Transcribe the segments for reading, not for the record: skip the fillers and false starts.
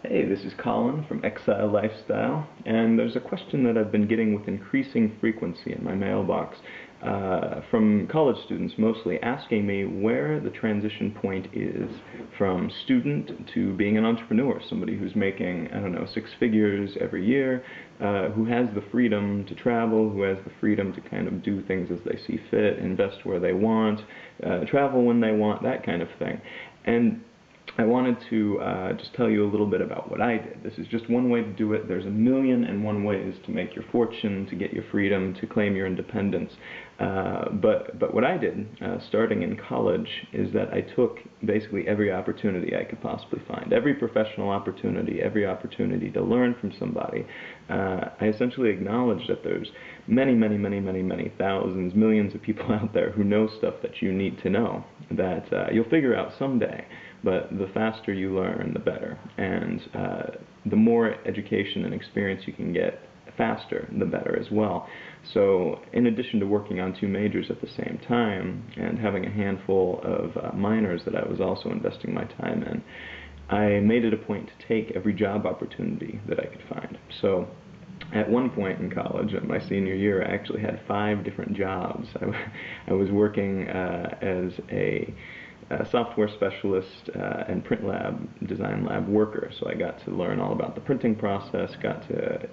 Hey, this is Colin from Exile Lifestyle, and there's a question that I've been getting with increasing frequency in my mailbox from college students mostly, asking me where the transition point is from student to being an entrepreneur, somebody who's making, I don't know, six figures every year, who has the freedom to travel, who has the freedom to kind of do things as they see fit, invest where they want, travel when they want, that kind of thing. And I wanted to just tell you a little bit about what I did. This is just one way to do it. There's a million and one ways to make your fortune, to get your freedom, to claim your independence. But what I did, starting in college, is that I took basically every opportunity I could possibly find. Every professional opportunity, every opportunity to learn from somebody. I essentially acknowledged that there's many thousands, millions of people out there who know stuff that you need to know, that you'll figure out someday. But the faster you learn, the better. And the more education and experience you can get faster, the better as well. So in addition to working on two majors at the same time and having a handful of minors that I was also investing my time in, I made it a point to take every job opportunity that I could find. So at one point in college, my senior year, I actually had 5 different jobs. I was working as a software specialist and print lab, design lab worker. So I got to learn all about the printing process, got to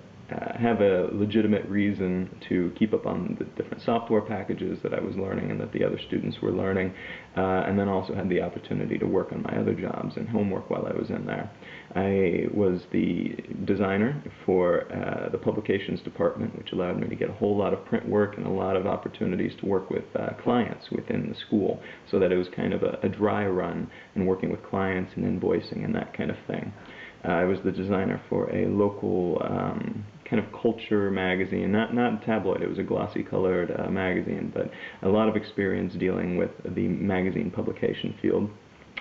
have a legitimate reason to keep up on the different software packages that I was learning and that the other students were learning, and then also had the opportunity to work on my other jobs and homework while I was in there. I was the designer for the publications department, which allowed me to get a whole lot of print work and a lot of opportunities to work with clients within the school, so that it was kind of a dry run and working with clients and invoicing and that kind of thing. I was the designer for a local kind of culture magazine, not tabloid, it was a glossy colored magazine, but a lot of experience dealing with the magazine publication field.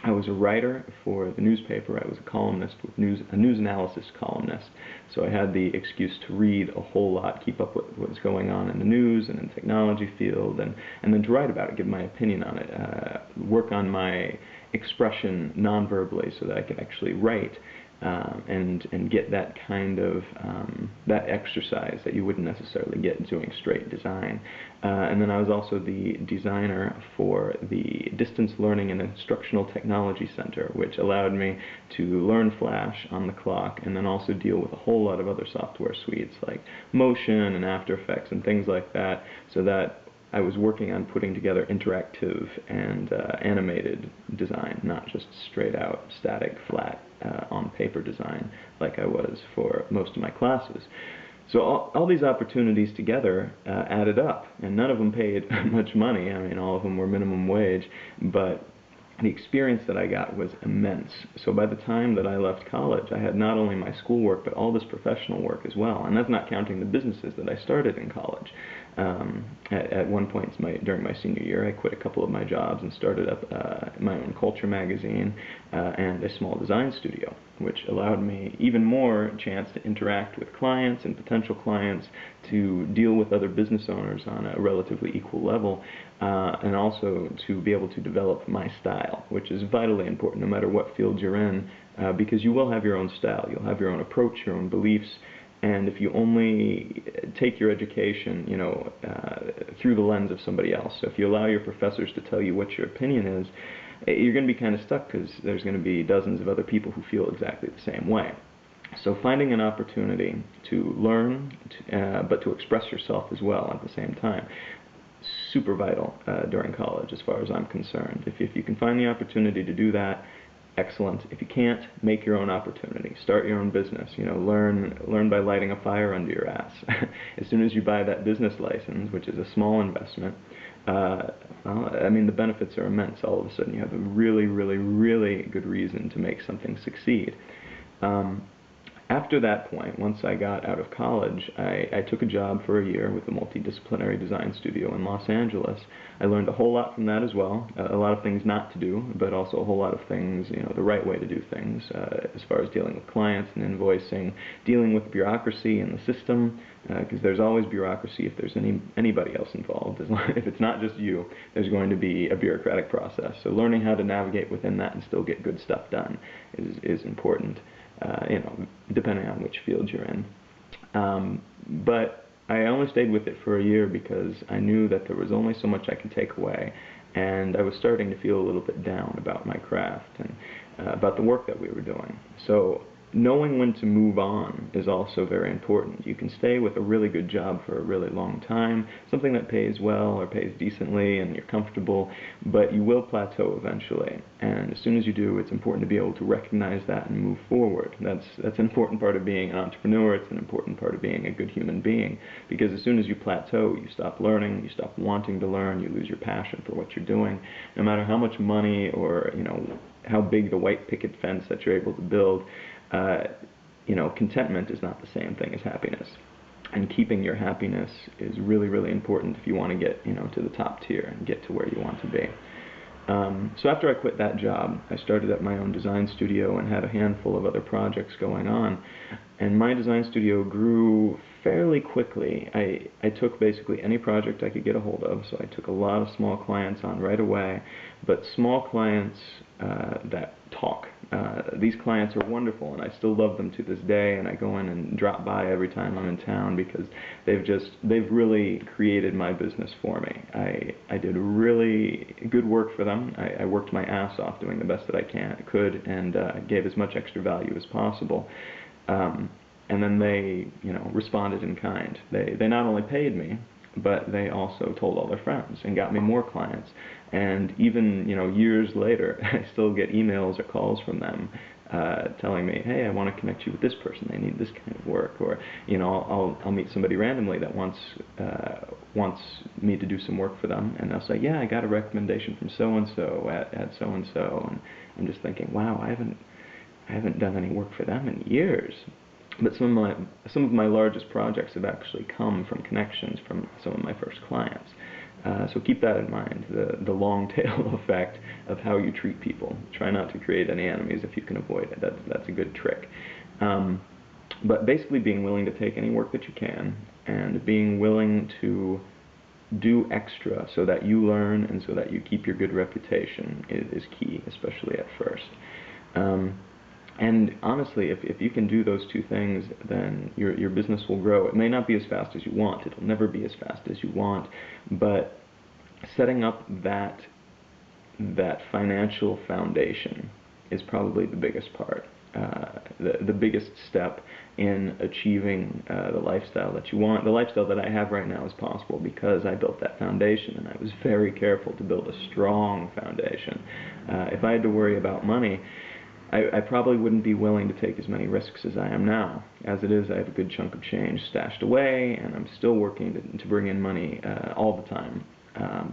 I was a writer for the newspaper. I was a columnist with a news analysis columnist. So I had the excuse to read a whole lot, keep up with what was going on in the news and in the technology field, and then to write about it, give my opinion on it, work on my expression non-verbally so that I could actually write and get that kind of that exercise that you wouldn't necessarily get doing straight design. And then I was also the designer for the Distance Learning and Instructional Technology Center, which allowed me to learn Flash on the clock and then also deal with a whole lot of other software suites like Motion and After Effects and things like that, so that I was working on putting together interactive and animated design, not just straight out static, flat, on paper design like I was for most of my classes. So all these opportunities together added up, and none of them paid much money. I mean, all of them were minimum wage, but the experience that I got was immense. So by the time that I left college, I had not only my schoolwork, but all this professional work as well. And that's not counting the businesses that I started in college. At one point during my senior year, I quit a couple of my jobs and started up my own culture magazine and a small design studio, which allowed me even more chance to interact with clients and potential clients, to deal with other business owners on a relatively equal level, and also to be able to develop my style, which is vitally important no matter what field you're in, because you will have your own style, you'll have your own approach, your own beliefs, and if you only take your education, through the lens of somebody else, so if you allow your professors to tell you what your opinion is, you're going to be kind of stuck because there's going to be dozens of other people who feel exactly the same way. So finding an opportunity to learn, but to express yourself as well at the same time, super vital during college as far as I'm concerned. If you can find the opportunity to do that, excellent. If you can't, make your own opportunity. Start your own business. Learn by lighting a fire under your ass. As soon as you buy that business license, which is a small investment, I mean, the benefits are immense. All of a sudden, you have a really good reason to make something succeed. After that point, once I got out of college, I took a job for a year with a multidisciplinary design studio in Los Angeles. I learned a whole lot from that as well, a lot of things not to do, but also a whole lot of things, the right way to do things, as far as dealing with clients and invoicing, dealing with bureaucracy in the system, because there's always bureaucracy if there's anybody else involved. If it's not just you, there's going to be a bureaucratic process. So learning how to navigate within that and still get good stuff done is important. Depending on which field you're in. But I only stayed with it for a year because I knew that there was only so much I could take away, and I was starting to feel a little bit down about my craft and about the work that we were doing. So knowing when to move on is also very important. You can stay with a really good job for a really long time, something that pays well or pays decently and you're comfortable, but you will plateau eventually. And as soon as you do, it's important to be able to recognize that and move forward. That's an important part of being an entrepreneur. It's an important part of being a good human being, because as soon as you plateau, you stop learning, you stop wanting to learn, you lose your passion for what you're doing. No matter how much money or how big the white picket fence that you're able to build, contentment is not the same thing as happiness. And keeping your happiness is really, really important if you want to get, to the top tier and get to where you want to be. So after I quit that job, I started up my own design studio and had a handful of other projects going on. And my design studio grew fairly quickly. I took basically any project I could get a hold of, so I took a lot of small clients on right away, but small clients that talk. These clients are wonderful, and I still love them to this day, and I go in and drop by every time I'm in town because they've really created my business for me. I did really good work for them. I worked my ass off doing the best that I could, and gave as much extra value as possible. And then they, responded in kind. They not only paid me, but they also told all their friends and got me more clients. And even, years later, I still get emails or calls from them telling me, hey, I want to connect you with this person. They need this kind of work. Or, I'll meet somebody randomly that wants me to do some work for them, and they'll say, yeah, I got a recommendation from so-and-so at so-and-so. And I'm just thinking, wow, I haven't done any work for them in years. But some of my largest projects have actually come from connections from some of my first clients. So keep that in mind, the long tail effect of how you treat people. Try not to create any enemies if you can avoid it. That's a good trick. But basically being willing to take any work that you can, and being willing to do extra so that you learn and so that you keep your good reputation is key, especially at first. And honestly, if you can do those two things, then your business will grow. It may not be as fast as you want. It'll never be as fast as you want. But setting up that financial foundation is probably the biggest part. The biggest step in achieving the lifestyle that you want. The lifestyle that I have right now is possible because I built that foundation, and I was very careful to build a strong foundation. If I had to worry about money, I probably wouldn't be willing to take as many risks as I am now. As it is, I have a good chunk of change stashed away, and I'm still working to bring in money all the time.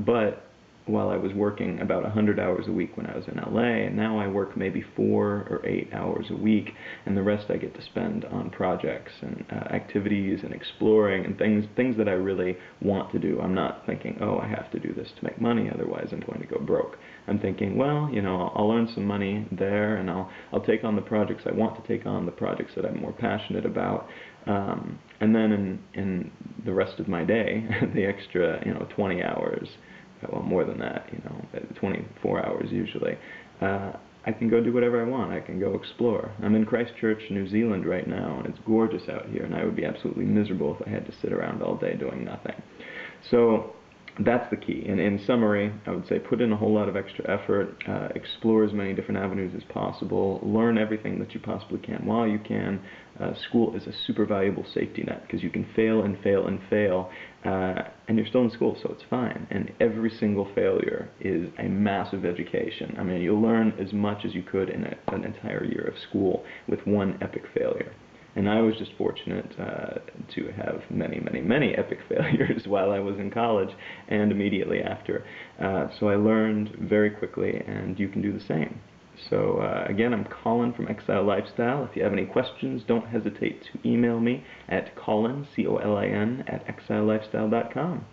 But while I was working about 100 hours a week when I was in LA, and now I work maybe 4 or 8 hours a week, and the rest I get to spend on projects and activities and exploring and things that I really want to do. I'm not thinking, oh, I have to do this to make money, otherwise I'm going to go broke. I'm thinking, well, I'll earn some money there, and I'll take on the projects I want to take on, the projects that I'm more passionate about, and then in the rest of my day, the extra 20 hours, well, more than that, 24 hours usually, I can go do whatever I want. I can go explore. I'm in Christchurch, New Zealand right now, and it's gorgeous out here, and I would be absolutely miserable if I had to sit around all day doing nothing. So that's the key. And in summary, I would say put in a whole lot of extra effort, explore as many different avenues as possible, learn everything that you possibly can while you can. School is a super valuable safety net because you can fail and fail and fail, and you're still in school, so it's fine. And every single failure is a massive education. I mean, you'll learn as much as you could in an entire year of school with one epic failure. And I was just fortunate to have many, many, many epic failures while I was in college and immediately after. So I learned very quickly, and you can do the same. So again, I'm Colin from Exile Lifestyle. If you have any questions, don't hesitate to email me at Colin, C-O-L-I-N, at exilelifestyle.com.